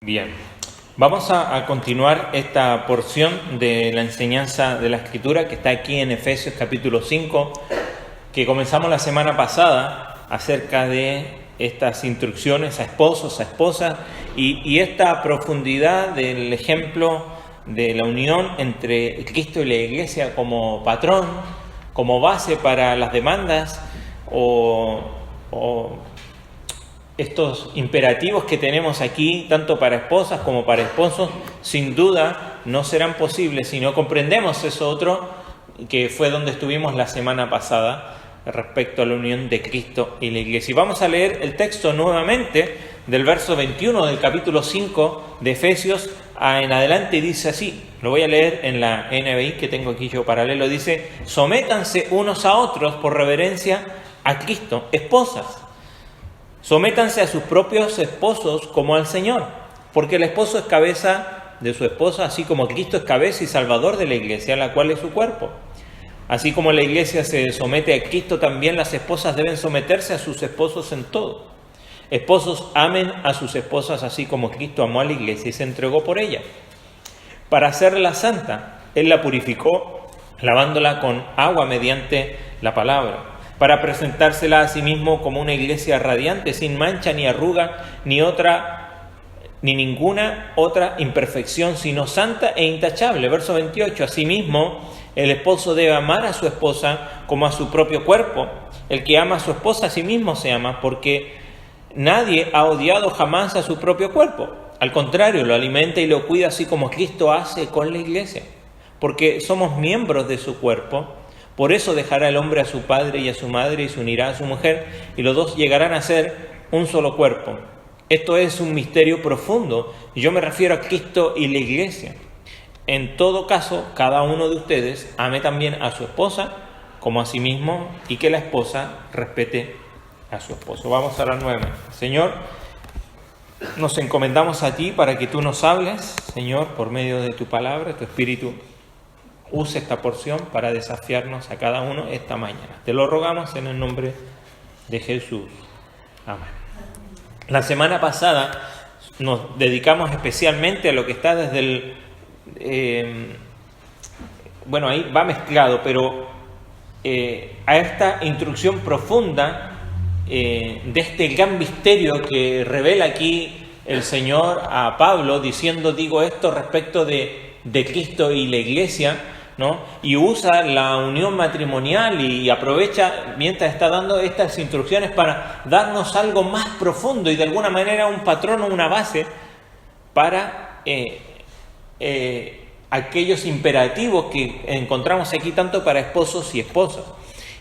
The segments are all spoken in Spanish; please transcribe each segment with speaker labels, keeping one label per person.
Speaker 1: Bien, vamos a continuar esta porción de la enseñanza de la Escritura que está aquí en Efesios capítulo 5, que comenzamos la semana pasada acerca de estas instrucciones a esposos, a esposas y esta profundidad del ejemplo de la unión entre Cristo y la Iglesia como patrón, como base para las demandas o estos imperativos que tenemos aquí, tanto para esposas como para esposos, sin duda no serán posibles si no comprendemos eso otro que fue donde estuvimos la semana pasada respecto a la unión de Cristo y la Iglesia. Y vamos a leer el texto nuevamente del verso 21 del capítulo 5 de Efesios en adelante, dice así, lo voy a leer en la NBI que tengo aquí yo paralelo, dice: sométanse unos a otros por reverencia a Cristo, esposas. Sométanse a sus propios esposos como al Señor, porque el esposo es cabeza de su esposa, así como Cristo es cabeza y salvador de la Iglesia, la cual es su cuerpo. Así como la Iglesia se somete a Cristo, también las esposas deben someterse a sus esposos en todo. Esposos, amen a sus esposas así como Cristo amó a la Iglesia y se entregó por ella. Para hacerla santa, Él la purificó, lavándola con agua mediante la palabra, para presentársela a sí mismo como una iglesia radiante, sin mancha ni arruga, ni ninguna otra imperfección, sino santa e intachable. Verso 28, asimismo, el esposo debe amar a su esposa como a su propio cuerpo. El que ama a su esposa a sí mismo se ama, porque nadie ha odiado jamás a su propio cuerpo. Al contrario, lo alimenta y lo cuida, así como Cristo hace con la iglesia, porque somos miembros de su cuerpo. Por eso dejará el hombre a su padre y a su madre y se unirá a su mujer, y los dos llegarán a ser un solo cuerpo. Esto es un misterio profundo, y yo me refiero a Cristo y la Iglesia. En todo caso, cada uno de ustedes ame también a su esposa como a sí mismo, y que la esposa respete a su esposo. Vamos a orar nuevamente. Señor, nos encomendamos a ti para que tú nos hables, Señor, por medio de tu palabra, tu Espíritu. Use esta porción para desafiarnos a cada uno esta mañana. Te lo rogamos en el nombre de Jesús. Amén. La semana pasada nos dedicamos especialmente a lo que está desde el... ahí va mezclado, pero a esta instrucción profunda de este gran misterio que revela aquí el Señor a Pablo, diciendo, digo esto respecto de Cristo y la Iglesia, ¿no? Y usa la unión matrimonial y aprovecha mientras está dando estas instrucciones para darnos algo más profundo y de alguna manera un patrón o una base para aquellos imperativos que encontramos aquí tanto para esposos y esposas.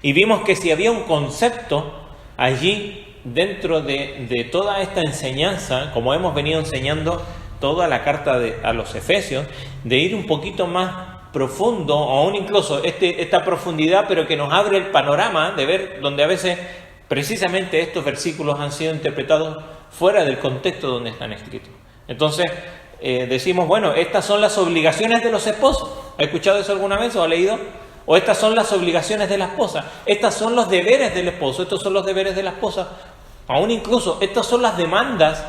Speaker 1: Y vimos que si había un concepto allí dentro de toda esta enseñanza, como hemos venido enseñando toda la carta a los Efesios, de ir un poquito más profundo, o aún incluso esta profundidad, pero que nos abre el panorama de ver donde a veces precisamente estos versículos han sido interpretados fuera del contexto donde están escritos. Entonces decimos, bueno, estas son las obligaciones de los esposos. ¿Ha escuchado eso alguna vez o ha leído? O estas son las obligaciones de la esposa. Estas son los deberes del esposo. Estos son los deberes de la esposa. Aún incluso, estas son las demandas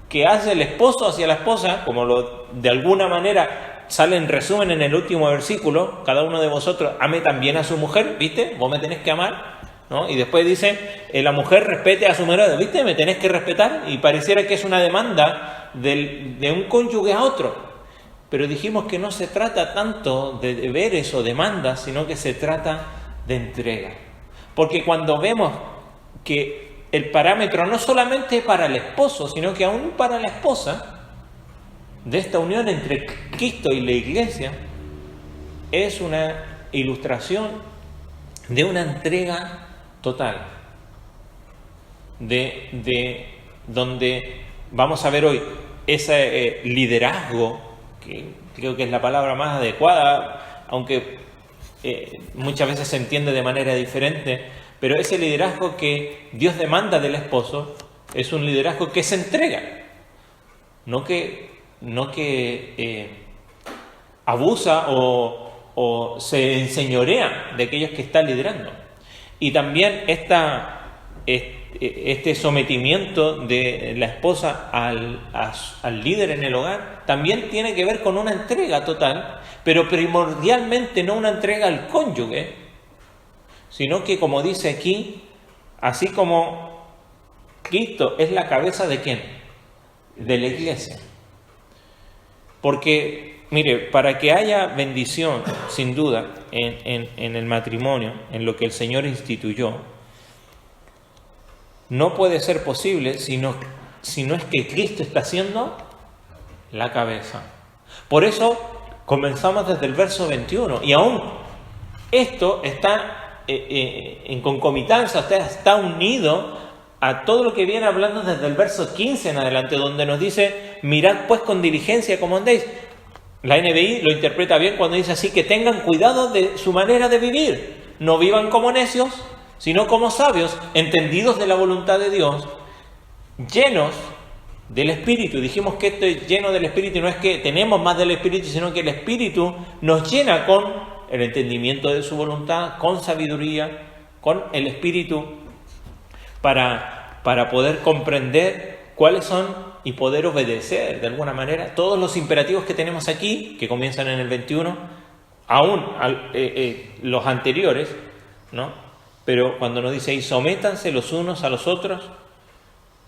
Speaker 1: que hace el esposo hacia la esposa, como de alguna manera sale en resumen en el último versículo: cada uno de vosotros ame también a su mujer, ¿viste? Vos me tenés que amar, ¿no? Y después dice, la mujer respete a su marido, ¿viste? Me tenés que respetar, y pareciera que es una demanda de un cónyuge a otro. Pero dijimos que no se trata tanto de deberes o demandas, sino que se trata de entrega. Porque cuando vemos que el parámetro no solamente para el esposo, sino que aún para la esposa, de esta unión entre Cristo y la Iglesia, es una ilustración de una entrega total, de donde vamos a ver hoy ese liderazgo, que creo que es la palabra más adecuada, aunque muchas veces se entiende de manera diferente, pero ese liderazgo que Dios demanda del esposo es un liderazgo que se entrega, no que abusa o se enseñorea de aquellos que están liderando. Y también esta este sometimiento de la esposa al líder en el hogar también tiene que ver con una entrega total, pero primordialmente no una entrega al cónyuge, sino que, como dice aquí, así como Cristo es la cabeza ¿de quién? De la iglesia. Porque, mire, para que haya bendición, sin duda, en el matrimonio, en lo que el Señor instituyó, no puede ser posible si no es que Cristo está siendo la cabeza. Por eso comenzamos desde el verso 21, y aún esto está en concomitancia, está unido a todo lo que viene hablando desde el verso 15 en adelante, donde nos dice: mirad pues con diligencia cómo andéis. La NBI lo interpreta bien cuando dice así: que tengan cuidado de su manera de vivir, no vivan como necios, sino como sabios, entendidos de la voluntad de Dios, llenos del Espíritu. Dijimos que esto es lleno del Espíritu, no es que tenemos más del Espíritu, sino que el Espíritu nos llena con el entendimiento de su voluntad, con sabiduría, con el Espíritu, para poder comprender cuáles son y poder obedecer de alguna manera todos los imperativos que tenemos aquí, que comienzan en el 21, aún los anteriores, ¿no? Pero cuando nos dice: y sométanse los unos a los otros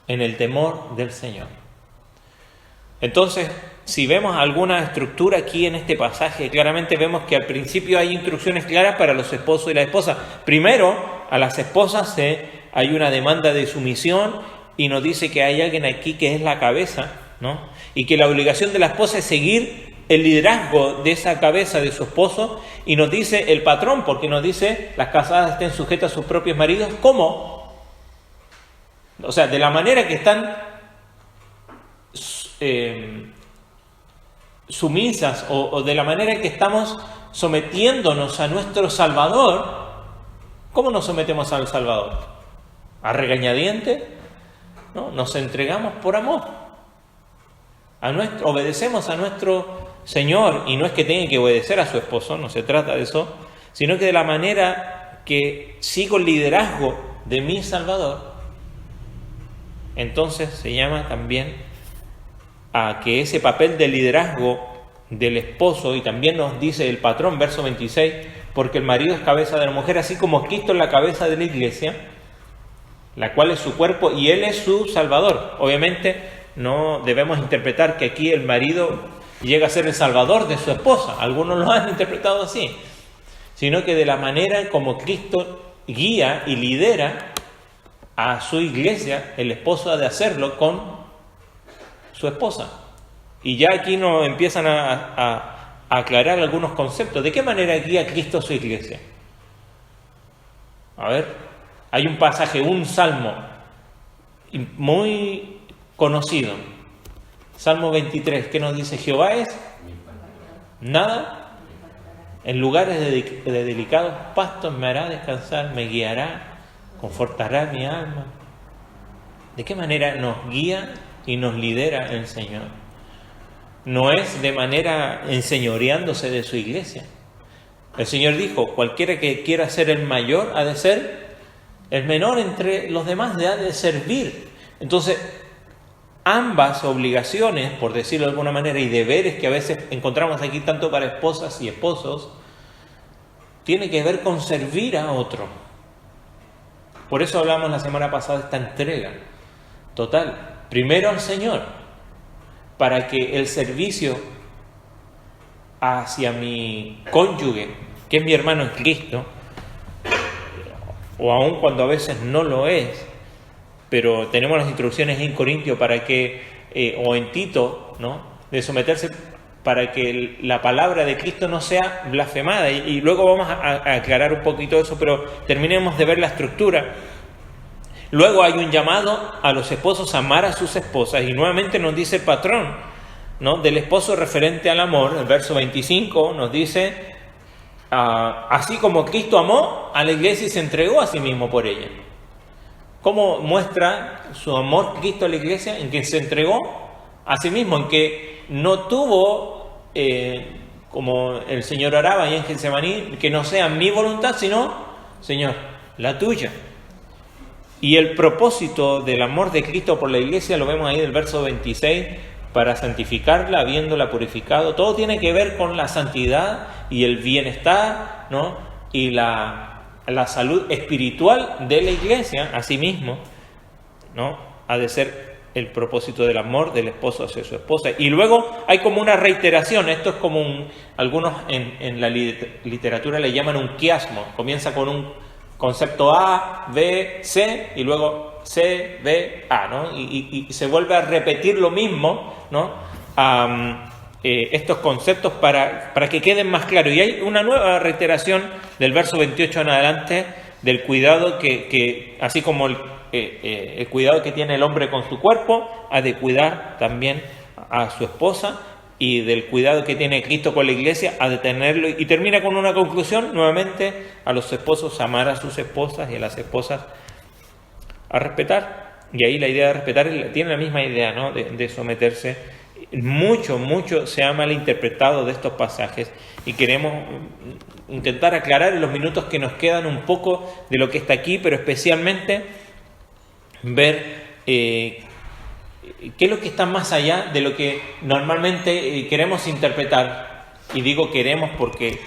Speaker 1: en el temor del Señor. Entonces, si vemos alguna estructura aquí en este pasaje, claramente vemos que al principio hay instrucciones claras para los esposos y las esposas. Primero, a las esposas hay una demanda de sumisión, y nos dice que hay alguien aquí que es la cabeza, ¿no? Y que la obligación de la esposa es seguir el liderazgo de esa cabeza de su esposo, y nos dice el patrón, porque nos dice: las casadas estén sujetas a sus propios maridos. ¿Cómo? O sea, de la manera que están sumisas, o de la manera en que estamos sometiéndonos a nuestro Salvador. ¿Cómo nos sometemos al Salvador? ¿A regañadiente? ¿No? Nos entregamos por amor. Obedecemos a nuestro Señor, y no es que tenga que obedecer a su esposo, no se trata de eso, sino que de la manera que sigo el liderazgo de mi Salvador. Entonces se llama también a que ese papel de liderazgo del esposo, y también nos dice el patrón, verso 26, porque el marido es cabeza de la mujer, así como Cristo es la cabeza de la iglesia, la cual es su cuerpo, y Él es su Salvador. Obviamente no debemos interpretar que aquí el marido llega a ser el Salvador de su esposa, algunos lo han interpretado así, sino que de la manera como Cristo guía y lidera a su iglesia, el esposo ha de hacerlo con su esposa. Y ya aquí nos empiezan a aclarar algunos conceptos. ¿De qué manera guía Cristo a su iglesia? A ver, hay un pasaje, un salmo muy conocido, Salmo 23, que nos dice: Jehová es nada, en lugares de delicados pastos me hará descansar, me guiará, confortará mi alma. ¿De qué manera nos guía y nos lidera el Señor? No es de manera enseñoreándose de su iglesia. El Señor dijo: cualquiera que quiera ser el mayor ha de ser el menor entre los demás, ha de servir. Entonces, ambas obligaciones, por decirlo de alguna manera, y deberes que a veces encontramos aquí tanto para esposas y esposos, tiene que ver con servir a otro. Por eso hablamos la semana pasada de esta entrega total. Primero al Señor, para que el servicio hacia mi cónyuge, que es mi hermano en Cristo, o aun cuando a veces no lo es, pero tenemos las instrucciones en Corintio para que, o en Tito, ¿no?, de someterse para que la palabra de Cristo no sea blasfemada. Y luego vamos a aclarar un poquito eso, pero terminemos de ver la estructura. Luego hay un llamado a los esposos a amar a sus esposas, y nuevamente nos dice el patrón, ¿no?, del esposo referente al amor. El verso 25 nos dice: así como Cristo amó a la iglesia y se entregó a sí mismo por ella. ¿Cómo muestra su amor Cristo a la iglesia? En que se entregó a sí mismo, en que no tuvo, como el Señor oraba ahí en Getsemaní, que no sea mi voluntad, sino, Señor, la tuya. Y el propósito del amor de Cristo por la iglesia lo vemos ahí del verso 26, para santificarla, habiéndola purificado. Todo tiene que ver con la santidad y el bienestar, ¿no? Y la salud espiritual de la iglesia, asimismo, ¿no? Ha de ser el propósito del amor del esposo hacia su esposa. Y luego hay como una reiteración. Esto es como algunos en la literatura le llaman un quiasmo. Comienza con un concepto A, B, C, y luego C, B, A, ¿no? Y se vuelve a repetir lo mismo, ¿no? Estos conceptos para que queden más claros. Y hay una nueva reiteración del verso 28 en adelante, del cuidado que así como el cuidado que tiene el hombre con su cuerpo, ha de cuidar también a su esposa, y del cuidado que tiene Cristo con la iglesia, ha de tenerlo. Y termina con una conclusión, nuevamente, a los esposos amar a sus esposas y a las esposas a respetar. Y ahí la idea de respetar tiene la misma idea, ¿no? de someterse. Mucho se ha malinterpretado de estos pasajes, y queremos intentar aclarar en los minutos que nos quedan un poco de lo que está aquí, pero especialmente ver qué es lo que está más allá de lo que normalmente queremos interpretar. Y digo queremos porque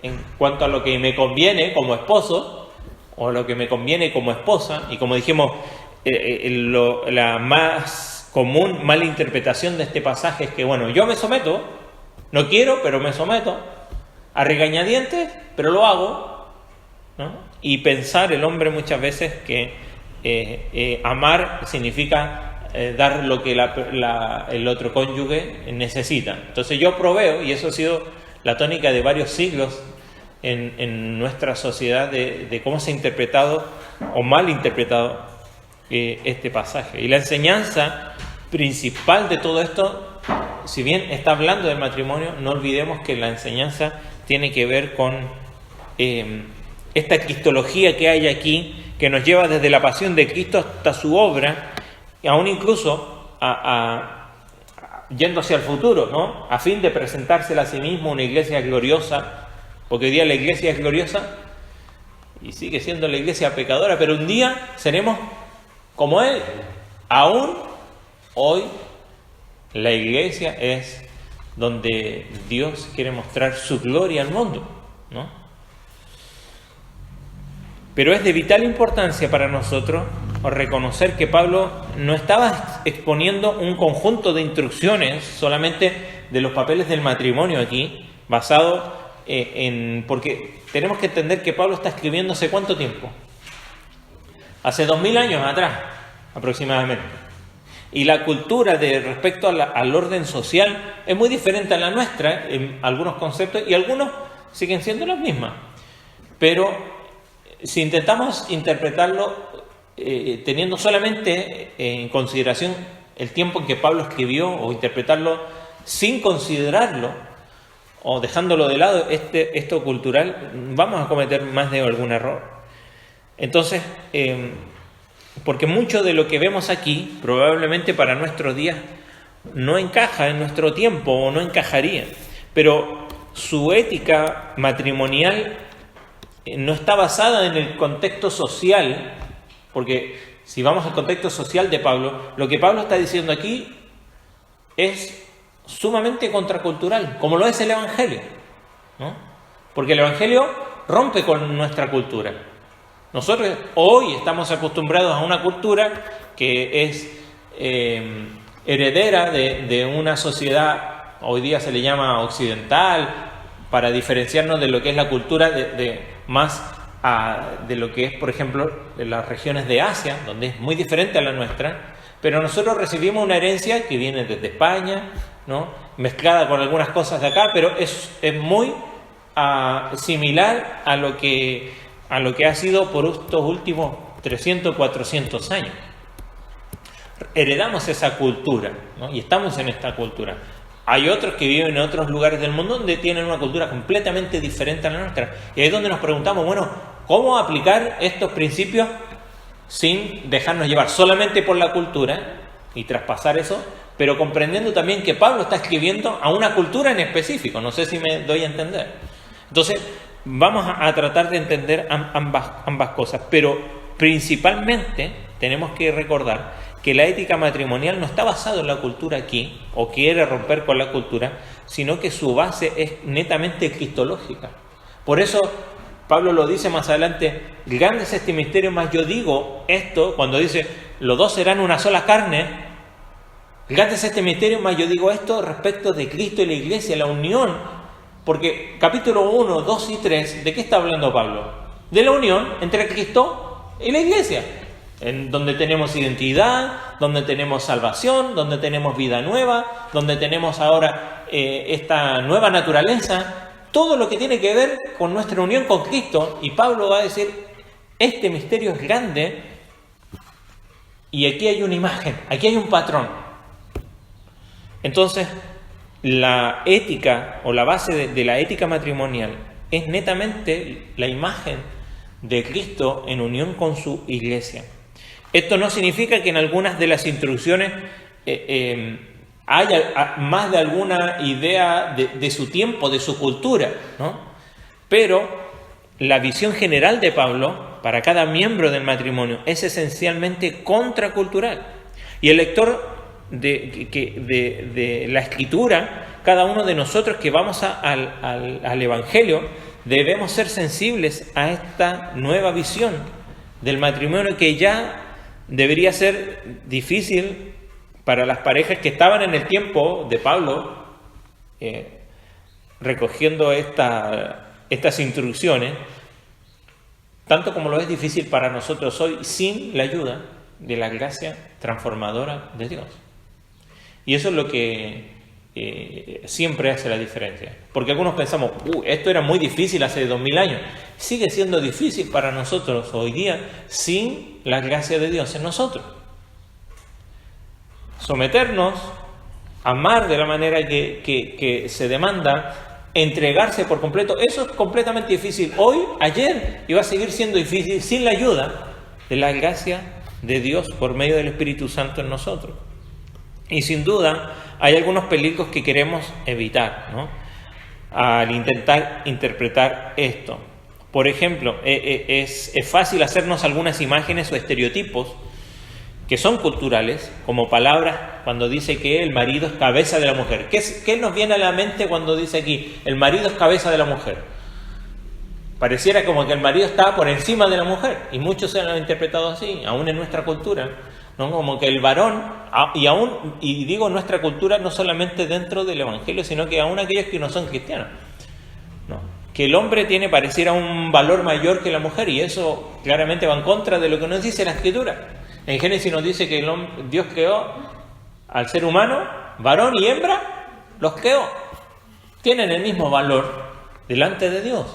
Speaker 1: en cuanto a lo que me conviene como esposo, o lo que me conviene como esposa, y como dijimos, la más común mala interpretación de este pasaje es que, bueno, yo me someto, no quiero, pero me someto, a regañadientes, pero lo hago, ¿no? Y pensar el hombre muchas veces que amar significa dar lo que el otro cónyuge necesita. Entonces yo proveo, y eso ha sido la tónica de varios siglos en nuestra sociedad de cómo se ha interpretado o mal interpretado este pasaje. Y la enseñanza principal de todo esto, si bien está hablando del matrimonio, no olvidemos que la enseñanza tiene que ver con esta cristología que hay aquí, que nos lleva desde la pasión de Cristo hasta su obra, y aún incluso yendo hacia el futuro, ¿no? A fin de presentársela a sí mismo una iglesia gloriosa, porque hoy día la iglesia es gloriosa y sigue siendo la iglesia pecadora, pero un día seremos como Él. Aún hoy la iglesia es donde Dios quiere mostrar su gloria al mundo, ¿no? Pero es de vital importancia para nosotros reconocer que Pablo no estaba exponiendo un conjunto de instrucciones solamente de los papeles del matrimonio aquí, basado porque tenemos que entender que Pablo está escribiendo ¿hace cuánto tiempo? Hace 2000 años atrás, aproximadamente. Y la cultura respecto al orden social es muy diferente a la nuestra en algunos conceptos, y algunos siguen siendo las mismas. Pero si intentamos interpretarlo teniendo solamente en consideración el tiempo en que Pablo escribió, o interpretarlo sin considerarlo, o dejándolo de lado, esto cultural, vamos a cometer más de algún error. Entonces, porque mucho de lo que vemos aquí, probablemente para nuestros días, no encaja en nuestro tiempo, o no encajaría. Pero su ética matrimonial no está basada en el contexto social, porque si vamos al contexto social de Pablo, lo que Pablo está diciendo aquí es sumamente contracultural, como lo es el Evangelio, ¿no? Porque el Evangelio rompe con nuestra cultura. Nosotros hoy estamos acostumbrados a una cultura que es heredera de una sociedad, hoy día se le llama occidental, para diferenciarnos de lo que es la cultura de lo que es, por ejemplo, de las regiones de Asia, donde es muy diferente a la nuestra. Pero nosotros recibimos una herencia que viene desde España, ¿no? Mezclada con algunas cosas de acá, pero es muy similar a lo que ha sido por estos últimos 300, 400 años. Heredamos esa cultura, ¿no? Y estamos en esta cultura. Hay otros que viven en otros lugares del mundo donde tienen una cultura completamente diferente a la nuestra. Y ahí es donde nos preguntamos, bueno, ¿cómo aplicar estos principios sin dejarnos llevar solamente por la cultura y traspasar eso, pero comprendiendo también que Pablo está escribiendo a una cultura en específico? No sé si me doy a entender. Entonces, vamos a tratar de entender ambas cosas, pero principalmente tenemos que recordar que la ética matrimonial no está basada en la cultura aquí, o quiere romper con la cultura, sino que su base es netamente cristológica. Por eso Pablo lo dice más adelante: grande es este misterio, mas yo digo esto, cuando dice los dos serán una sola carne. Grande es este misterio, mas yo digo esto respecto de Cristo y la iglesia, la unión. Porque capítulo 1, 2 y 3, ¿de qué está hablando Pablo? De la unión entre Cristo y la iglesia, en donde tenemos identidad, donde tenemos salvación, donde tenemos vida nueva, donde tenemos ahora esta nueva naturaleza, todo lo que tiene que ver con nuestra unión con Cristo. Y Pablo va a decir: este misterio es grande, y aquí hay una imagen, aquí hay un patrón. Entonces, la ética o la base de la ética matrimonial es netamente la imagen de Cristo en unión con su iglesia. Esto no significa que en algunas de las instrucciones haya más de alguna idea de su tiempo, de su cultura, ¿no? Pero la visión general de Pablo para cada miembro del matrimonio es esencialmente contracultural. Y el lector de la Escritura, cada uno de nosotros que vamos al Evangelio, debemos ser sensibles a esta nueva visión del matrimonio, que ya debería ser difícil para las parejas que estaban en el tiempo de Pablo recogiendo estas instrucciones, tanto como lo es difícil para nosotros hoy, sin la ayuda de la gracia transformadora de Dios. Y eso es lo que siempre hace la diferencia. Porque algunos pensamos: esto era muy difícil hace 2000 años. Sigue siendo difícil para nosotros hoy día sin la gracia de Dios en nosotros. Someternos, amar de la manera que se demanda, entregarse por completo, eso es completamente difícil hoy, ayer, y va a seguir siendo difícil sin la ayuda de la gracia de Dios por medio del Espíritu Santo en nosotros. Y sin duda hay algunos peligros que queremos evitar, ¿no?, al intentar interpretar esto. Por ejemplo, es fácil hacernos algunas imágenes o estereotipos que son culturales, como palabras cuando dice que el marido es cabeza de la mujer. ¿Qué nos viene a la mente cuando dice aquí el marido es cabeza de la mujer? Pareciera como que el marido está por encima de la mujer, y muchos se han interpretado así, aún en nuestra cultura, ¿no? Como que el varón, y digo nuestra cultura no solamente dentro del Evangelio, sino que aún aquellos que no son cristianos, ¿no?, que el hombre pareciera un valor mayor que la mujer, y eso claramente va en contra de lo que nos dice la Escritura. En Génesis nos dice que Dios creó al ser humano, varón y hembra, los creó. Tienen el mismo valor delante de Dios.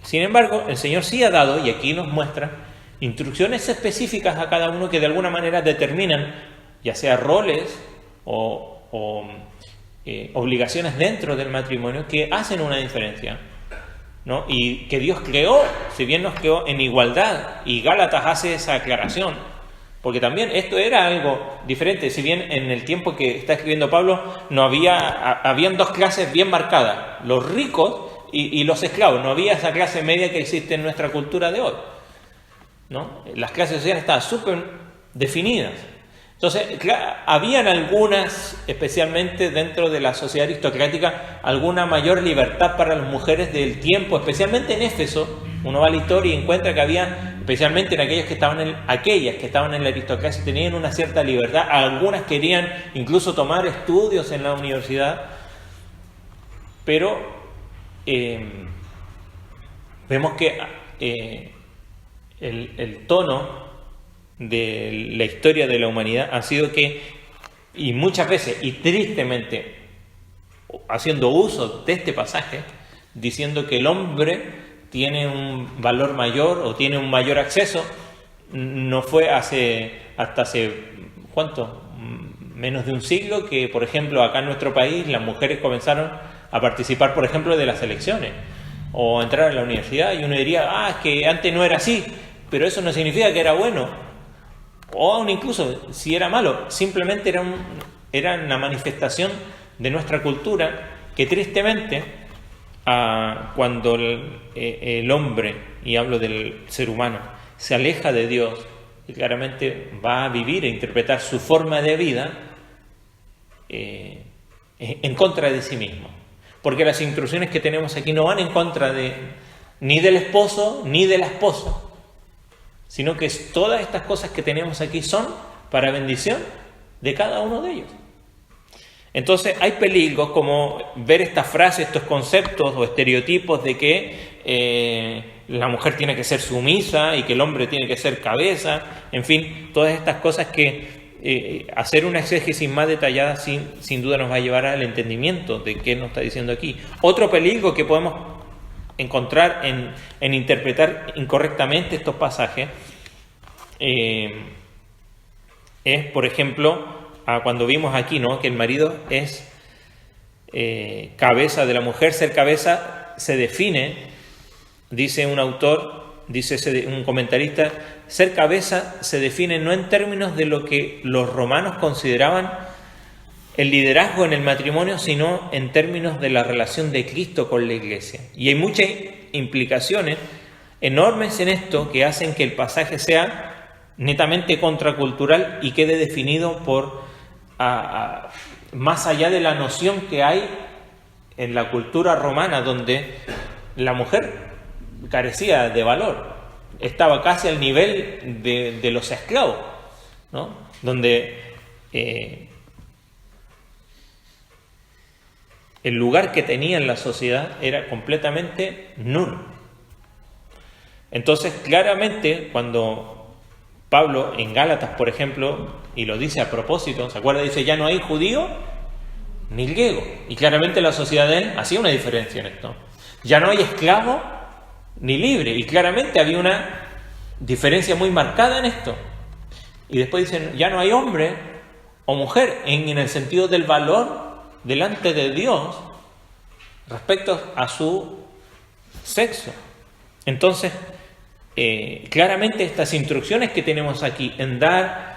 Speaker 1: Sin embargo, el Señor sí ha dado, y aquí nos muestra, instrucciones específicas a cada uno que de alguna manera determinan, ya sea roles o obligaciones dentro del matrimonio, que hacen una diferencia, ¿no? Y que Dios creó, si bien nos creó en igualdad, y Gálatas hace esa aclaración, porque también esto era algo diferente. Si bien en el tiempo que está escribiendo Pablo habían dos clases bien marcadas, los ricos y los esclavos. No había esa clase media que existe en nuestra cultura de hoy, ¿no? Las clases sociales estaban súper definidas. Entonces, habían algunas, especialmente dentro de la sociedad aristocrática, alguna mayor libertad para las mujeres del tiempo, especialmente en Éfeso. Uno va a la historia y encuentra que había, especialmente en aquellas que estaban en la aristocracia, tenían una cierta libertad. Algunas querían incluso tomar estudios en la universidad, pero vemos que el tono de la historia de la humanidad ha sido que, y muchas veces, y tristemente, haciendo uso de este pasaje, diciendo que el hombre tiene un valor mayor o tiene un mayor acceso. No fue hasta hace, ¿cuánto? Menos de un siglo que, por ejemplo, acá en nuestro país las mujeres comenzaron a participar, por ejemplo, de las elecciones o a entrar a la universidad, y uno diría: es que antes no era así, pero eso no significa que era bueno. O aún incluso si era malo, simplemente era una manifestación de nuestra cultura que tristemente, cuando el hombre, y hablo del ser humano, se aleja de Dios y claramente va a vivir e interpretar su forma de vida en contra de sí mismo. Porque las instrucciones que tenemos aquí no van en contra ni del esposo ni de la esposa, sino que todas estas cosas que tenemos aquí son para bendición de cada uno de ellos. Entonces hay peligros como ver estas frases, estos conceptos o estereotipos de que la mujer tiene que ser sumisa y que el hombre tiene que ser cabeza, en fin, todas estas cosas que hacer una exégesis más detallada sin duda nos va a llevar al entendimiento de qué nos está diciendo aquí. Otro peligro que podemos encontrar en interpretar incorrectamente estos pasajes es, por ejemplo, cuando vimos aquí, ¿no?, que el marido es cabeza de la mujer. Ser cabeza se define, dice un autor, dice un comentarista, ser cabeza se define no en términos de lo que los romanos consideraban el liderazgo en el matrimonio, sino en términos de la relación de Cristo con la Iglesia. Y hay muchas implicaciones enormes en esto que hacen que el pasaje sea netamente contracultural y quede definido por más allá de la noción que hay en la cultura romana, donde la mujer carecía de valor, estaba casi al nivel de los esclavos, ¿no?, donde el lugar que tenía en la sociedad era completamente nulo. Entonces, claramente, cuando Pablo en Gálatas, por ejemplo, y lo dice a propósito, ¿se acuerda? Dice, ya no hay judío ni griego. Y claramente la sociedad de él hacía una diferencia en esto. Ya no hay esclavo ni libre. Y claramente había una diferencia muy marcada en esto. Y después dicen, ya no hay hombre o mujer en el sentido del valor delante de Dios respecto a su sexo. Entonces, claramente estas instrucciones que tenemos aquí en dar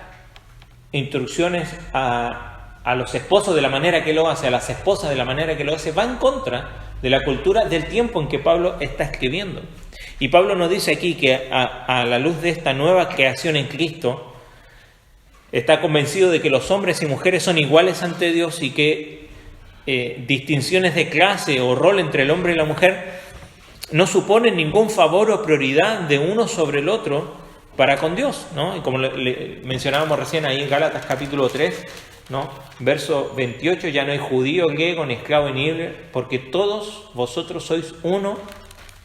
Speaker 1: instrucciones a los esposos de la manera que lo hace, a las esposas de la manera que lo hace, va en contra de la cultura del tiempo en que Pablo está escribiendo. Y Pablo nos dice aquí que a la luz de esta nueva creación en Cristo, está convencido de que los hombres y mujeres son iguales ante Dios y que distinciones de clase o rol entre el hombre y la mujer no suponen ningún favor o prioridad de uno sobre el otro para con Dios, ¿no? Y como le mencionábamos recién ahí en Gálatas capítulo 3, ¿no?, verso 28, ya no hay judío, griego, ni esclavo, ni libre, porque todos vosotros sois uno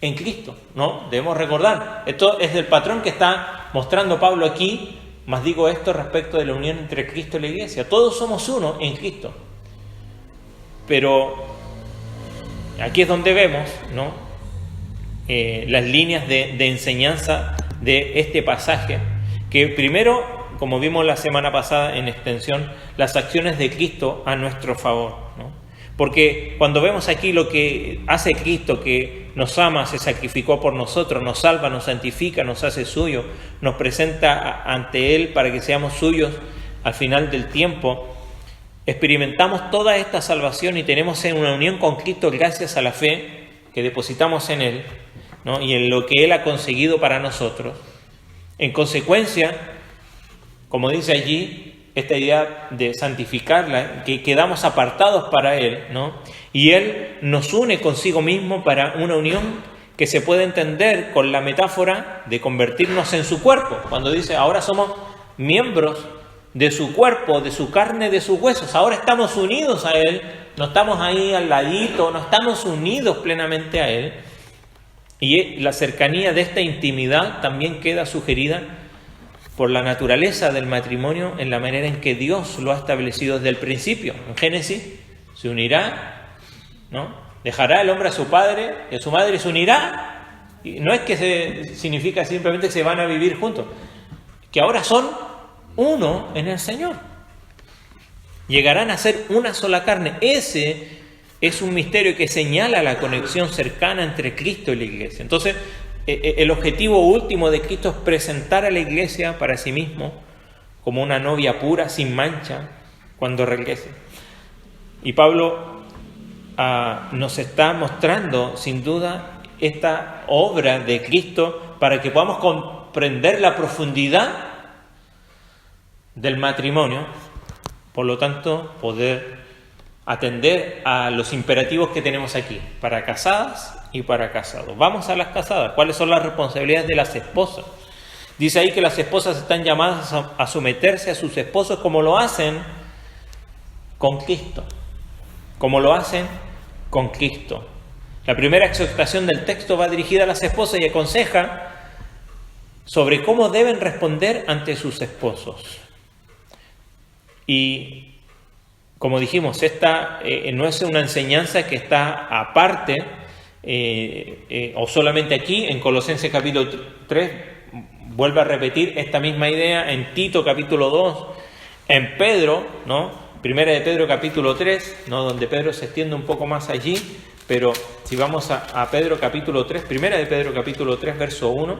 Speaker 1: en Cristo, ¿no? Debemos recordar, esto es el patrón que está mostrando Pablo aquí, más digo esto respecto de la unión entre Cristo y la Iglesia. Todos somos uno en Cristo. Pero aquí es donde vemos, ¿no?, las líneas de enseñanza de este pasaje, que primero, como vimos la semana pasada en extensión, las acciones de Cristo a nuestro favor, ¿no? Porque cuando vemos aquí lo que hace Cristo, que nos ama, se sacrificó por nosotros, nos salva, nos santifica, nos hace suyo, nos presenta ante Él para que seamos suyos al final del tiempo, experimentamos toda esta salvación y tenemos una unión con Cristo gracias a la fe que depositamos en Él, ¿no?, y en lo que Él ha conseguido para nosotros. En consecuencia, como dice allí, esta idea de santificarla, que quedamos apartados para Él, ¿no?, y Él nos une consigo mismo para una unión que se puede entender con la metáfora de convertirnos en su cuerpo, cuando dice, ahora somos miembros de su cuerpo, de su carne, de sus huesos, ahora estamos unidos a Él, no estamos ahí al ladito, no estamos unidos plenamente a Él. Y la cercanía de esta intimidad también queda sugerida por la naturaleza del matrimonio en la manera en que Dios lo ha establecido desde el principio. En Génesis se unirá, ¿no?, dejará el hombre a su padre y a su madre y se unirá. Y no es que significa simplemente que se van a vivir juntos, que ahora son uno en el Señor. Llegarán a ser una sola carne. Ese es un misterio que señala la conexión cercana entre Cristo y la Iglesia. Entonces, el objetivo último de Cristo es presentar a la Iglesia para sí mismo como una novia pura, sin mancha, cuando regrese. Y Pablo nos está mostrando, sin duda, esta obra de Cristo para que podamos comprender la profundidad del matrimonio, por lo tanto, poder atender a los imperativos que tenemos aquí, para casadas y para casados. Vamos a las casadas. ¿Cuáles son las responsabilidades de las esposas? Dice ahí que las esposas están llamadas a someterse a sus esposos como lo hacen con Cristo. Como lo hacen con Cristo. La primera exhortación del texto va dirigida a las esposas y aconseja sobre cómo deben responder ante sus esposos. Y como dijimos, esta no es una enseñanza que está aparte o solamente aquí. En Colosenses capítulo 3 vuelve a repetir esta misma idea, en Tito capítulo 2, en Pedro, ¿no? Primera de Pedro capítulo 3, ¿no? Donde Pedro se extiende un poco más allí, pero si vamos a Pedro capítulo 3, primera de Pedro capítulo 3, verso 1,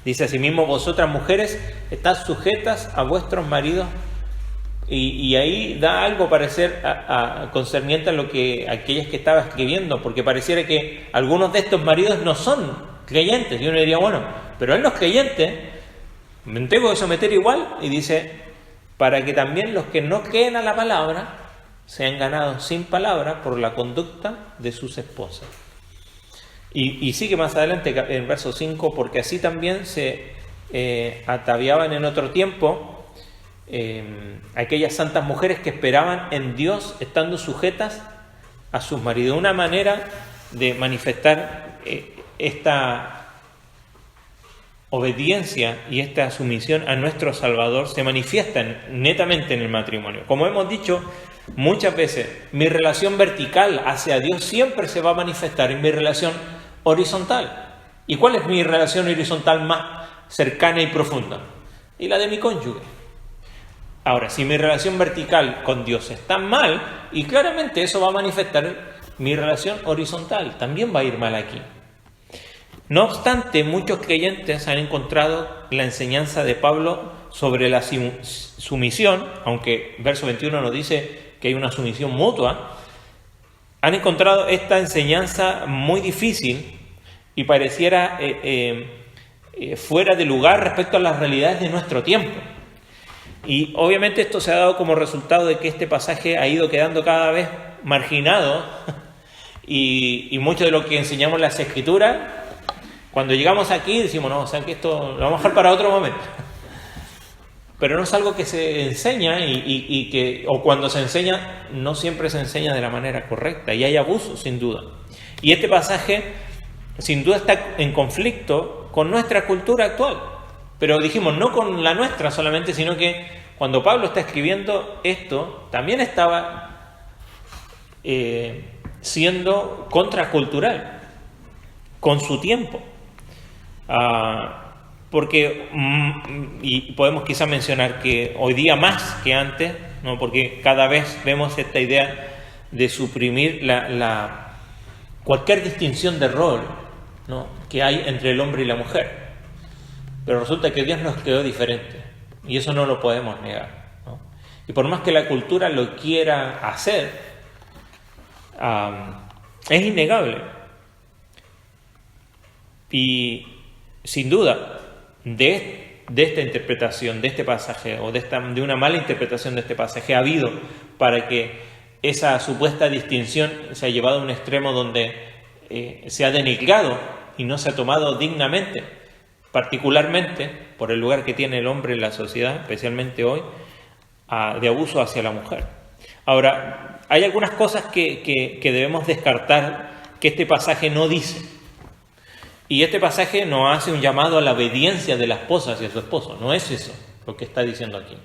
Speaker 1: dice: asimismo vosotras mujeres, estad sujetas a vuestros maridos. Y ahí da algo parecer concerniente a lo que aquellas que estaba escribiendo, porque pareciera que algunos de estos maridos no son creyentes, y uno diría, bueno, pero él no es creyente, me tengo que someter igual. Y dice, para que también los que no creen a la palabra sean ganados sin palabra por la conducta de sus esposas. Y sigue más adelante en verso 5, porque así también se ataviaban en otro tiempo aquellas santas mujeres que esperaban en Dios estando sujetas a sus maridos. Una manera de manifestar esta obediencia y esta sumisión a nuestro Salvador se manifiesta netamente en el matrimonio. Como hemos dicho muchas veces, mi relación vertical hacia Dios siempre se va a manifestar en mi relación horizontal. ¿Y cuál es mi relación horizontal más cercana y profunda? Y la de mi cónyuge. Ahora, si mi relación vertical con Dios está mal, y claramente eso va a manifestar mi relación horizontal, también va a ir mal aquí. No obstante, muchos creyentes han encontrado la enseñanza de Pablo sobre la sumisión, aunque verso 21 nos dice que hay una sumisión mutua, han encontrado esta enseñanza muy difícil y pareciera fuera de lugar respecto a las realidades de nuestro tiempo. Y obviamente esto se ha dado como resultado de que este pasaje ha ido quedando cada vez marginado y mucho de lo que enseñamos en las Escrituras, cuando llegamos aquí decimos, no, o sea que esto lo vamos a dejar para otro momento. Pero no es algo que se enseña y que, o cuando se enseña, no siempre se enseña de la manera correcta y hay abusos sin duda. Y este pasaje sin duda está en conflicto con nuestra cultura actual. Pero dijimos, no con la nuestra solamente, sino que cuando Pablo está escribiendo esto, también estaba siendo contracultural con su tiempo. Porque, y podemos quizá mencionar que hoy día más que antes, ¿no? Porque cada vez vemos esta idea de suprimir cualquier distinción de rol, ¿no? Que hay entre el hombre y la mujer. Pero resulta que Dios nos creó diferente y eso no lo podemos negar, ¿no? Y por más que la cultura lo quiera hacer, es innegable. Y sin duda, de esta interpretación, de este pasaje, o de una mala interpretación de este pasaje, ha habido para que esa supuesta distinción se ha llevado a un extremo donde se ha denigrado y no se ha tomado dignamente, particularmente por el lugar que tiene el hombre en la sociedad, especialmente hoy, de abuso hacia la mujer. Ahora, hay algunas cosas que debemos descartar que este pasaje no dice. Y este pasaje no hace un llamado a la obediencia de la esposa hacia su esposo. No es eso lo que está diciendo aquí.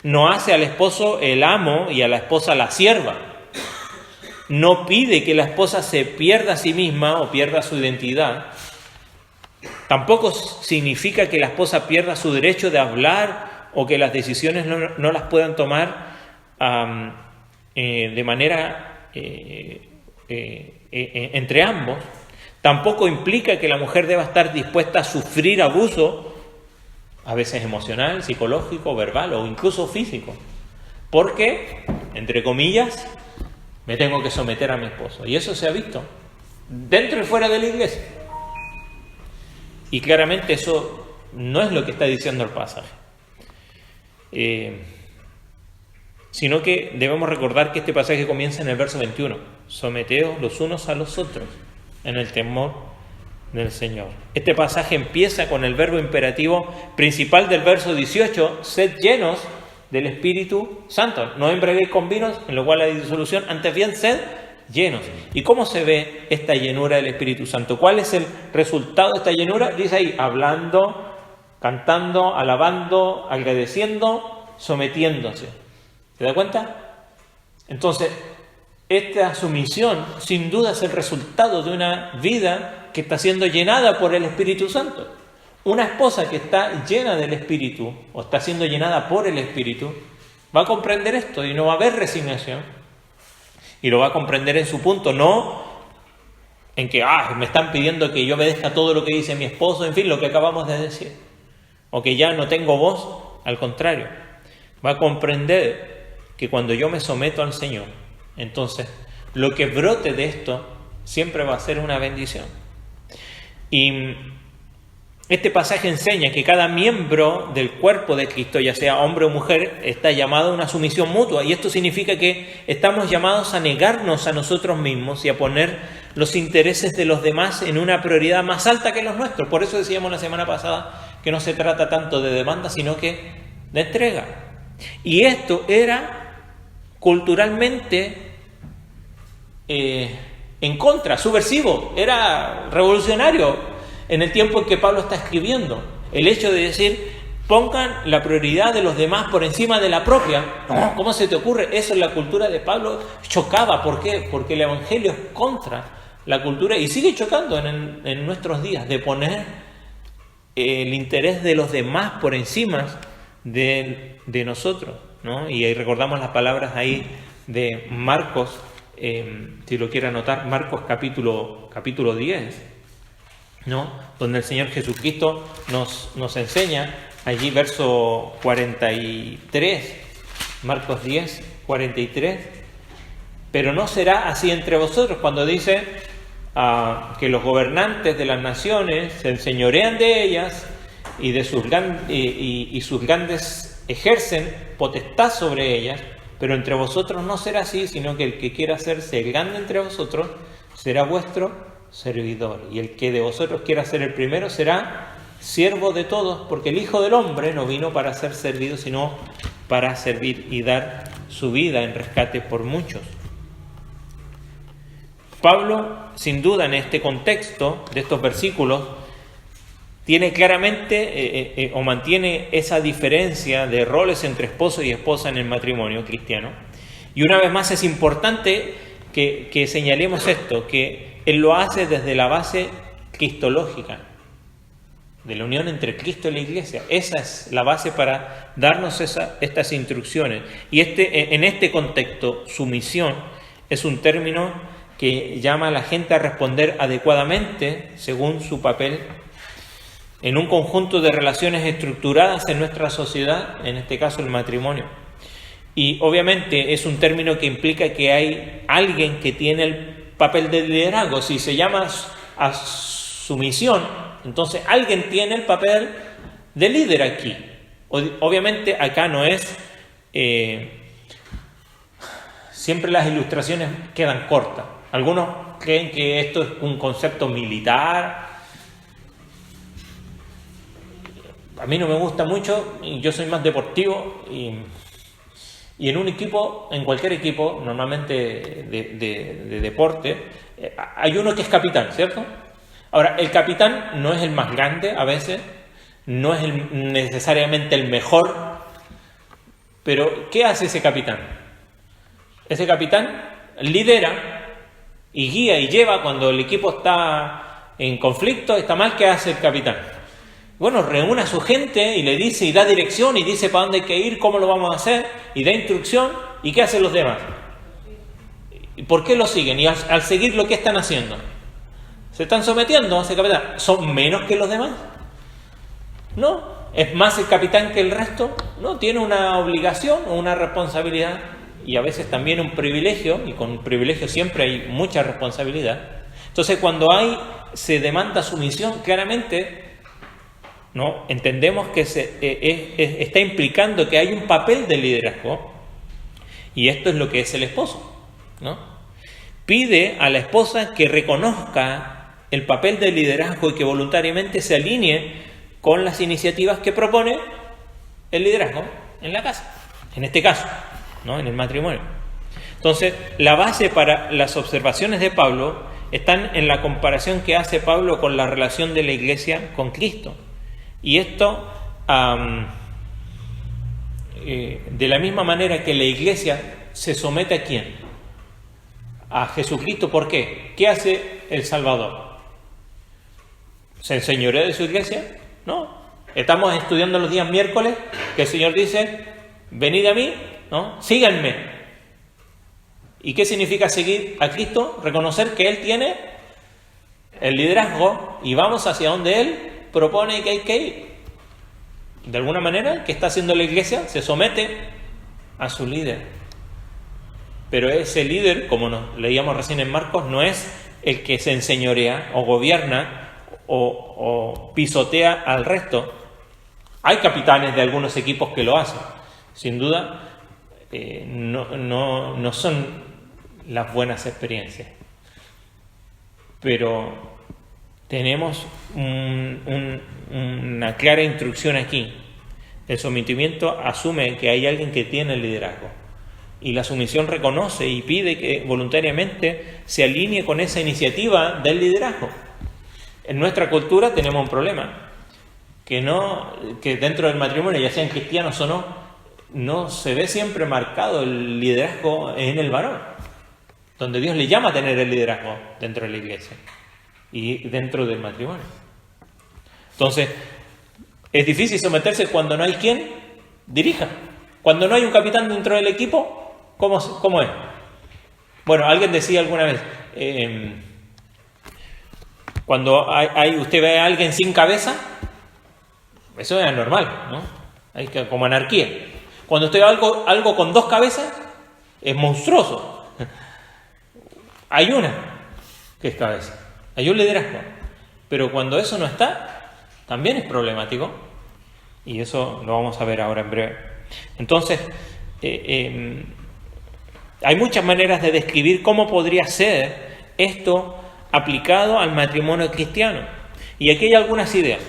Speaker 1: No hace al esposo el amo y a la esposa la sierva. No pide que la esposa se pierda a sí misma o pierda su identidad. Tampoco significa que la esposa pierda su derecho de hablar o que las decisiones no las puedan tomar de manera entre ambos. Tampoco implica que la mujer deba estar dispuesta a sufrir abuso, a veces emocional, psicológico, verbal o incluso físico, porque, entre comillas, me tengo que someter a mi esposo. Y eso se ha visto dentro y fuera de la iglesia. Y claramente eso no es lo que está diciendo el pasaje. Sino que debemos recordar que este pasaje comienza en el verso 21. Someteos los unos a los otros en el temor del Señor. Este pasaje empieza con el verbo imperativo principal del verso 18, sed llenos del Espíritu Santo. No embriaguéis con vinos, en lo cual hay disolución, antes bien sed llenos. ¿Y cómo se ve esta llenura del Espíritu Santo? ¿Cuál es el resultado de esta llenura? Dice ahí, hablando, cantando, alabando, agradeciendo, sometiéndose. ¿Se da cuenta? Entonces, esta sumisión sin duda es el resultado de una vida que está siendo llenada por el Espíritu Santo. Una esposa que está llena del Espíritu o está siendo llenada por el Espíritu va a comprender esto y no va a haber resignación. Y lo va a comprender en su punto, no en que me están pidiendo que yo obedezca todo lo que dice mi esposo, en fin, lo que acabamos de decir. O que ya no tengo voz, al contrario. Va a comprender que cuando yo me someto al Señor, entonces lo que brote de esto siempre va a ser una bendición. Y este pasaje enseña que cada miembro del cuerpo de Cristo, ya sea hombre o mujer, está llamado a una sumisión mutua. Y esto significa que estamos llamados a negarnos a nosotros mismos y a poner los intereses de los demás en una prioridad más alta que los nuestros. Por eso decíamos la semana pasada que no se trata tanto de demanda, sino que de entrega. Y esto era culturalmente en contra, subversivo, era revolucionario en el tiempo en que Pablo está escribiendo. El hecho de decir, pongan la prioridad de los demás por encima de la propia. ¿Cómo se te ocurre? Eso en la cultura de Pablo chocaba. ¿Por qué? Porque el Evangelio es contra la cultura y sigue chocando en nuestros días, de poner el interés de los demás por encima de nosotros, ¿no? Y ahí recordamos las palabras ahí de Marcos, si lo quiere anotar, Marcos capítulo 10, ¿no? Donde el Señor Jesucristo nos enseña, allí verso 43, Marcos 10, 43, pero no será así entre vosotros, cuando dice que los gobernantes de las naciones se enseñorean de ellas y sus grandes ejercen potestad sobre ellas, pero entre vosotros no será así, sino que el que quiera hacerse grande entre vosotros será vuestro servidor, y el que de vosotros quiera ser el primero será siervo de todos, porque el Hijo del Hombre no vino para ser servido, sino para servir y dar su vida en rescate por muchos. Pablo, sin duda, en este contexto de estos versículos, tiene claramente o mantiene esa diferencia de roles entre esposo y esposa en el matrimonio cristiano. Y una vez más es importante que señalemos esto, que él lo hace desde la base cristológica, de la unión entre Cristo y la Iglesia. Esa es la base para darnos estas instrucciones. Y en este contexto, sumisión es un término que llama a la gente a responder adecuadamente según su papel en un conjunto de relaciones estructuradas en nuestra sociedad, en este caso el matrimonio. Y obviamente es un término que implica que hay alguien que tiene el papel de liderazgo. Si se llama a sumisión, entonces alguien tiene el papel de líder aquí. Obviamente acá no es... siempre las ilustraciones quedan cortas. Algunos creen que esto es un concepto militar. A mí no me gusta mucho, yo soy más deportivo y en un equipo, en cualquier equipo, normalmente de deporte, hay uno que es capitán, ¿cierto? Ahora, el capitán no es el más grande a veces, no es necesariamente el mejor, pero ¿qué hace ese capitán? Ese capitán lidera y guía y lleva cuando el equipo está en conflicto, está mal. ¿Qué hace el capitán? Bueno, reúne a su gente y le dice y da dirección y dice para dónde hay que ir, cómo lo vamos a hacer y da instrucción. ¿Y qué hacen los demás? ¿Y por qué lo siguen? Y al seguir lo que están haciendo, ¿se están sometiendo a ese capitán? ¿Son menos que los demás? No. ¿Es más el capitán que el resto? No, tiene una obligación o una responsabilidad y a veces también un privilegio, y con privilegio siempre hay mucha responsabilidad. Entonces cuando se demanda sumisión, claramente ¿no? Entendemos que está implicando que hay un papel de liderazgo, y esto es lo que es el esposo, ¿no? Pide a la esposa que reconozca el papel de liderazgo y que voluntariamente se alinee con las iniciativas que propone el liderazgo en la casa, en este caso, ¿no? En el matrimonio. Entonces, la base para las observaciones de Pablo están en la comparación que hace Pablo con la relación de la iglesia con Cristo. Y esto, de la misma manera que la iglesia se somete ¿a quién? A Jesucristo. ¿Por qué? ¿Qué hace el Salvador? ¿Se enseñorea de su iglesia? No. Estamos estudiando los días miércoles que el Señor dice, venid a mí, ¿no? Síganme. ¿Y qué significa seguir a Cristo? Reconocer que Él tiene el liderazgo y vamos hacia donde Él propone que hay que ir. De alguna manera, ¿qué está haciendo la iglesia? Se somete a su líder. Pero ese líder, como nos leíamos recién en Marcos, no es el que se enseñorea o gobierna o pisotea al resto. Hay capitanes de algunos equipos que lo hacen. Sin duda, no son las buenas experiencias. Pero tenemos una clara instrucción aquí. El sometimiento asume que hay alguien que tiene el liderazgo. Y la sumisión reconoce y pide que voluntariamente se alinee con esa iniciativa del liderazgo. En nuestra cultura tenemos un problema. Que dentro del matrimonio, ya sean cristianos o no se ve siempre marcado el liderazgo en el varón. Donde Dios le llama a tener el liderazgo dentro de la iglesia y dentro del matrimonio. Entonces, es difícil someterse cuando no hay quien dirija. Cuando no hay un capitán dentro del equipo, ¿cómo es? Bueno, alguien decía alguna vez, cuando usted ve a alguien sin cabeza, eso es anormal, ¿no? Hay como anarquía. Cuando usted ve algo con dos cabezas, es monstruoso. Hay una que es cabeza, hay un liderazgo, pero cuando eso no está, también es problemático, y eso lo vamos a ver ahora en breve. Entonces, hay muchas maneras de describir cómo podría ser esto aplicado al matrimonio cristiano, y aquí hay algunas ideas.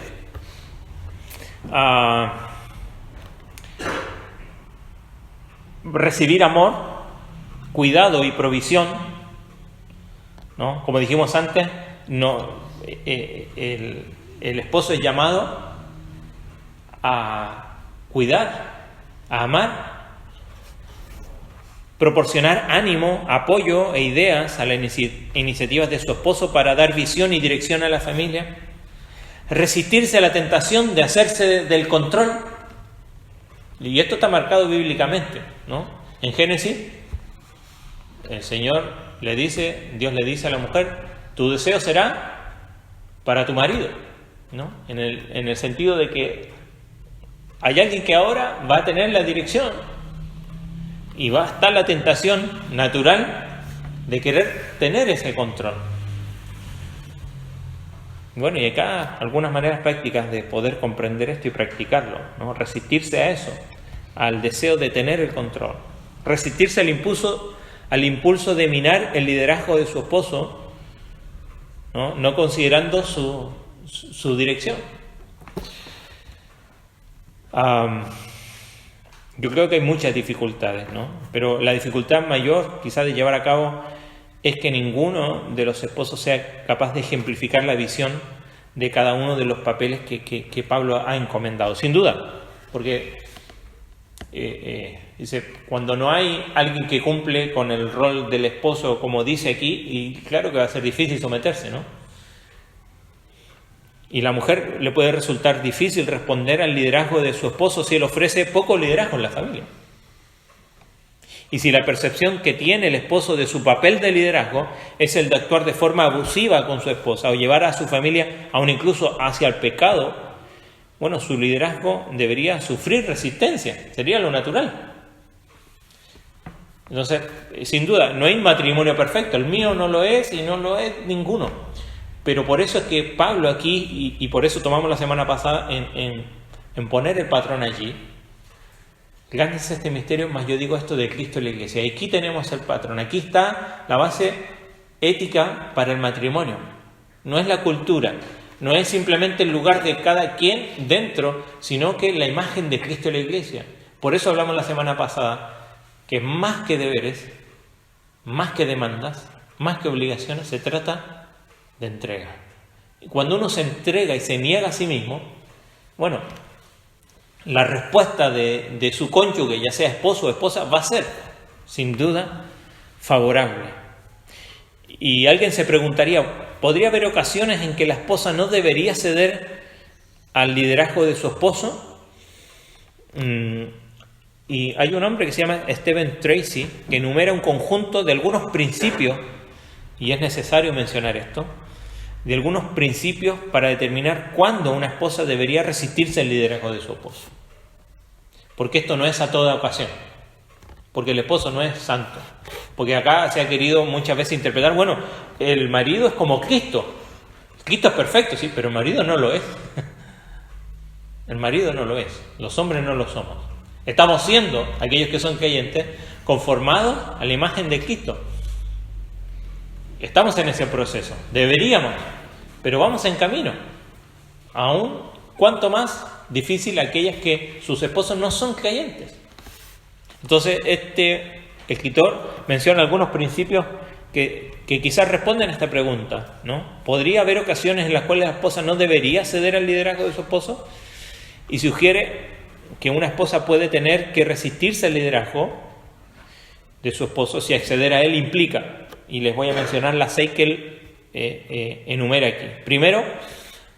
Speaker 1: Recibir amor, cuidado y provisión, ¿no? Como dijimos antes, el esposo es llamado a cuidar, a amar, proporcionar ánimo, apoyo e ideas a las iniciativas de su esposo para dar visión y dirección a la familia, resistirse a la tentación de hacerse del control. Y esto está marcado bíblicamente, ¿no? En Génesis, el Señor Dios le dice a la mujer, tu deseo será para tu marido, ¿no? En el sentido de que hay alguien que ahora va a tener la dirección y va a estar la tentación natural de querer tener ese control. Bueno, y acá algunas maneras prácticas de poder comprender esto y practicarlo, ¿no? Resistirse a eso, al deseo de tener el control, resistirse al impulso de minar el liderazgo de su esposo, no considerando su dirección. Yo creo que hay muchas dificultades, ¿no? Pero la dificultad mayor quizás de llevar a cabo es que ninguno de los esposos sea capaz de ejemplificar la visión de cada uno de los papeles que Pablo ha encomendado, sin duda, porque dice, cuando no hay alguien que cumple con el rol del esposo, como dice aquí, y claro que va a ser difícil someterse, ¿no? Y la mujer le puede resultar difícil responder al liderazgo de su esposo si él ofrece poco liderazgo en la familia. Y si la percepción que tiene el esposo de su papel de liderazgo es el de actuar de forma abusiva con su esposa o llevar a su familia aún incluso hacia el pecado, bueno, su liderazgo debería sufrir resistencia, sería lo natural. Entonces, sin duda, no hay matrimonio perfecto, el mío no lo es y no lo es ninguno. Pero por eso es que Pablo aquí, y por eso tomamos la semana pasada en poner el patrón allí, grande es este misterio, más yo digo esto de Cristo y la Iglesia. Y aquí tenemos el patrón, aquí está la base ética para el matrimonio. No es la cultura, no es simplemente el lugar de cada quien dentro, sino que la imagen de Cristo y la Iglesia. Por eso hablamos la semana pasada que más que deberes, más que demandas, más que obligaciones, se trata de entrega. Y cuando uno se entrega y se niega a sí mismo, bueno, la respuesta de su cónyuge, ya sea esposo o esposa, va a ser, sin duda, favorable. Y alguien se preguntaría, ¿podría haber ocasiones en que la esposa no debería ceder al liderazgo de su esposo? Y hay un hombre que se llama Stephen Tracy, que enumera un conjunto de algunos principios, y es necesario mencionar esto, de algunos principios para determinar cuándo una esposa debería resistirse al liderazgo de su esposo. Porque esto no es a toda ocasión, porque el esposo no es santo, porque acá se ha querido muchas veces interpretar, bueno, el marido es como Cristo. Cristo es perfecto, sí, pero el marido no lo es. El marido no lo es, los hombres no lo somos. Estamos siendo, aquellos que son creyentes, conformados a la imagen de Cristo. Estamos en ese proceso, deberíamos, pero vamos en camino. Aún, cuanto más difícil aquellas que sus esposos no son creyentes. Entonces, este escritor menciona algunos principios que quizás responden a esta pregunta, ¿no? ¿Podría haber ocasiones en las cuales la esposa no debería ceder al liderazgo de su esposo? Y sugiere que una esposa puede tener que resistirse al liderazgo de su esposo si acceder a él implica, y les voy a mencionar las 6 que él enumera aquí. Primero,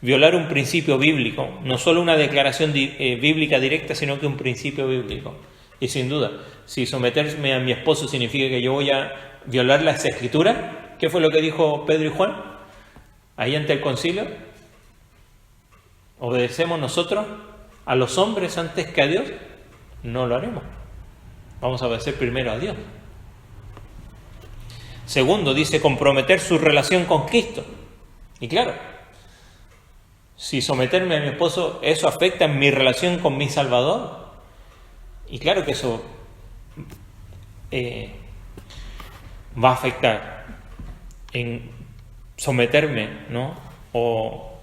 Speaker 1: violar un principio bíblico, no solo una declaración bíblica directa, sino que un principio bíblico. Y sin duda, si someterme a mi esposo significa que yo voy a violar las escrituras, ¿qué fue lo que dijo Pedro y Juan ahí ante el concilio? ¿Obedecemos nosotros a los hombres antes que a Dios? No lo haremos. Vamos a obedecer primero a Dios. Segundo, dice comprometer su relación con Cristo. Y claro, si someterme a mi esposo, eso afecta en mi relación con mi Salvador. Y claro que eso va a afectar en someterme, ¿no? O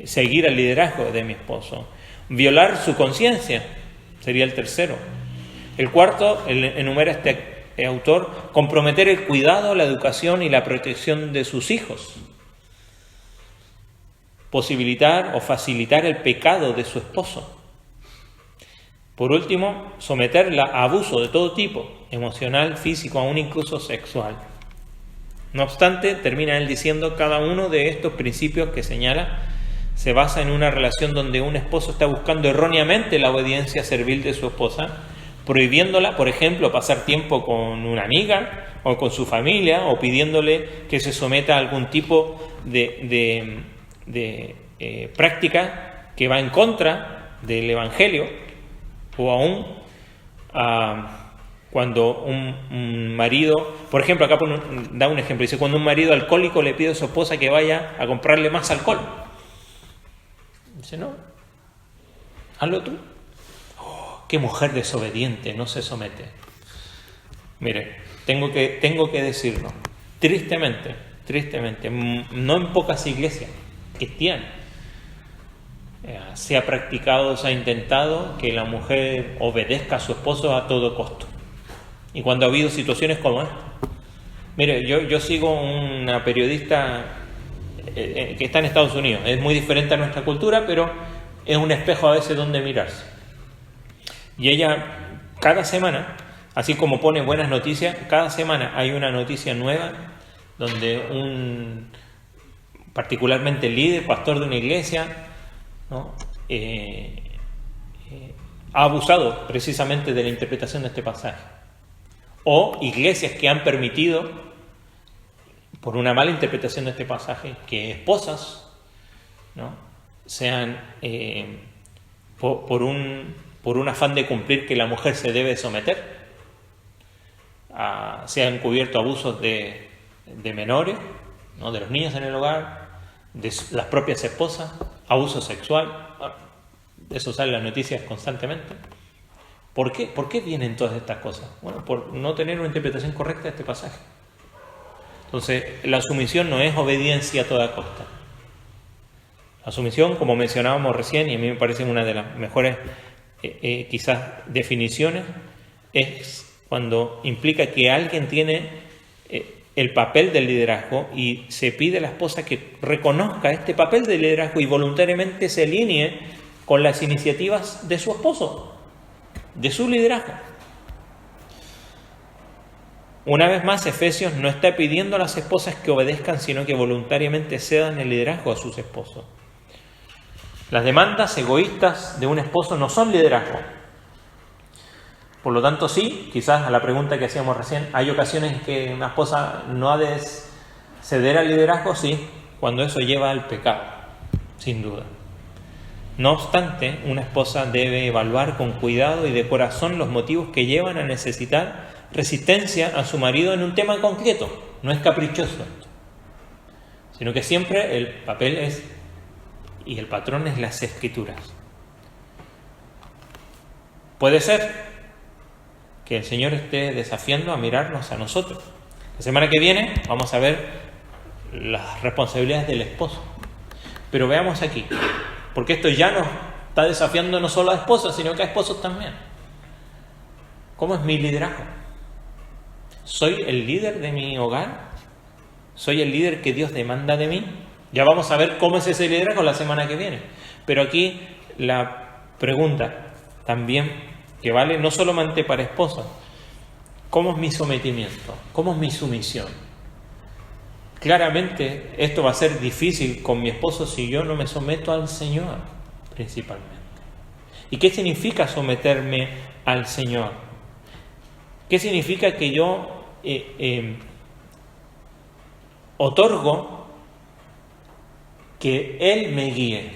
Speaker 1: seguir al liderazgo de mi esposo. Violar su conciencia sería el tercero. El cuarto, enumera este autor, comprometer el cuidado, la educación y la protección de sus hijos. Posibilitar o facilitar el pecado de su esposo. Por último, someterla a abuso de todo tipo, emocional, físico, aún incluso sexual. No obstante, termina él diciendo, cada uno de estos principios que señala se basa en una relación donde un esposo está buscando erróneamente la obediencia servil de su esposa, prohibiéndola, por ejemplo, pasar tiempo con una amiga o con su familia, o pidiéndole que se someta a algún tipo de práctica que va en contra del Evangelio, o aún cuando un marido, por ejemplo, acá da un ejemplo, dice, cuando un marido alcohólico le pide a su esposa que vaya a comprarle más alcohol. Dice, no, hazlo tú. Oh, qué mujer desobediente, no se somete. Mire, tengo que decirlo, tristemente, no en pocas iglesias cristianas, se ha practicado, se ha intentado que la mujer obedezca a su esposo a todo costo. Y cuando ha habido situaciones como esta, mire, yo sigo una periodista que está en Estados Unidos, es muy diferente a nuestra cultura, pero es un espejo a veces donde mirarse. Y ella, cada semana, así como pone buenas noticias, cada semana hay una noticia nueva donde un particularmente líder, pastor de una iglesia, ¿no? Ha abusado precisamente de la interpretación de este pasaje. O iglesias que han permitido, por una mala interpretación de este pasaje, que esposas, ¿no? sean, por un afán de cumplir que la mujer se debe someter, se han encubierto abusos de menores, ¿no? de los niños en el hogar, de las propias esposas, abuso sexual. Eso sale en las noticias constantemente. ¿Por qué? ¿Por qué vienen todas estas cosas? Bueno, por no tener una interpretación correcta de este pasaje. Entonces, la sumisión no es obediencia a toda costa. La sumisión, como mencionábamos recién, y a mí me parece una de las mejores quizás definiciones, es cuando implica que alguien tiene el papel del liderazgo y se pide a la esposa que reconozca este papel de liderazgo y voluntariamente se alinee con las iniciativas de su esposo, de su liderazgo. Una vez más, Efesios no está pidiendo a las esposas que obedezcan, sino que voluntariamente cedan el liderazgo a sus esposos. Las demandas egoístas de un esposo no son liderazgo. Por lo tanto, sí, quizás a la pregunta que hacíamos recién, ¿hay ocasiones en que una esposa no ha de ceder al liderazgo? Sí, cuando eso lleva al pecado, sin duda. No obstante, una esposa debe evaluar con cuidado y de corazón los motivos que llevan a necesitar resistencia a su marido en un tema concreto. No es caprichoso, sino que siempre el papel es, y el patrón es las Escrituras. Puede ser que el Señor esté desafiando a mirarnos a nosotros. La semana que viene vamos a ver las responsabilidades del esposo. Pero veamos aquí, porque esto ya nos está desafiando no solo a esposas, sino que a esposos también. ¿Cómo es mi liderazgo? ¿Soy el líder de mi hogar? ¿Soy el líder que Dios demanda de mí? Ya vamos a ver cómo es ese liderazgo la semana que viene. Pero aquí la pregunta también que vale no solamente para esposas. ¿Cómo es mi sometimiento? ¿Cómo es mi sumisión? Claramente esto va a ser difícil con mi esposo si yo no me someto al Señor, principalmente. ¿Y qué significa someterme al Señor? ¿Qué significa que yo otorgo que Él me guíe?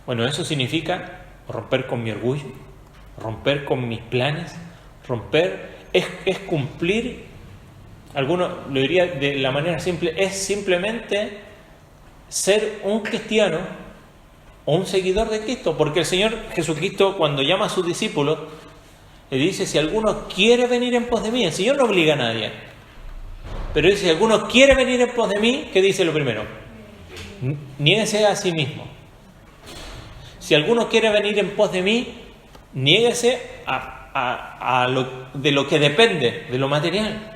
Speaker 1: Bueno, eso significa romper con mi orgullo, romper con mis planes, es cumplir, algunos lo diría de la manera simple, es simplemente ser un cristiano o un seguidor de Cristo, porque el Señor Jesucristo, cuando llama a sus discípulos, le dice: si alguno quiere venir en pos de mí, el Señor no obliga a nadie, pero dice: si alguno quiere venir en pos de mí, ¿qué dice lo primero? Niéguese a sí mismo. Si alguno quiere venir en pos de mí, niéguese de lo que depende, de lo material.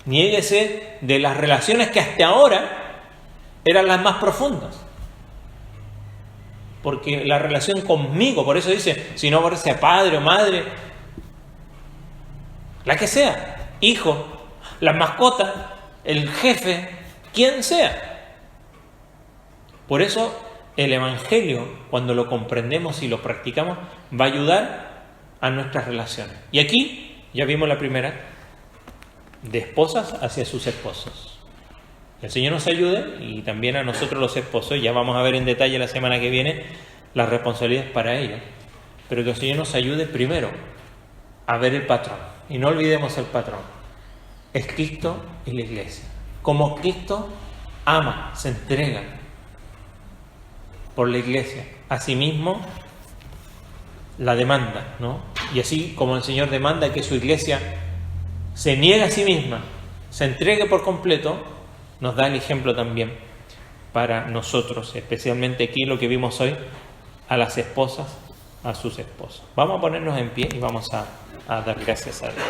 Speaker 1: Niéguese de las relaciones que hasta ahora eran las más profundas. Porque la relación conmigo, por eso dice, si no aborrece a padre o madre, la que sea, hijo, la mascota, el jefe, quien sea. Por eso el Evangelio, cuando lo comprendemos y lo practicamos, va a ayudar a nuestras relaciones. Y aquí ya vimos la primera, de esposas hacia sus esposos. Que el Señor nos ayude, y también a nosotros los esposos. Ya vamos a ver en detalle la semana que viene las responsabilidades para ellos. Pero que el Señor nos ayude primero a ver el patrón. Y no olvidemos el patrón. Es Cristo y la iglesia. Como Cristo ama, se entrega por la iglesia. Asimismo, la demanda, ¿no? Y así como el Señor demanda que su iglesia se niegue a sí misma, se entregue por completo, nos da el ejemplo también para nosotros, especialmente aquí lo que vimos hoy, a las esposas, a sus esposos. Vamos a ponernos en pie y vamos a dar gracias a Dios.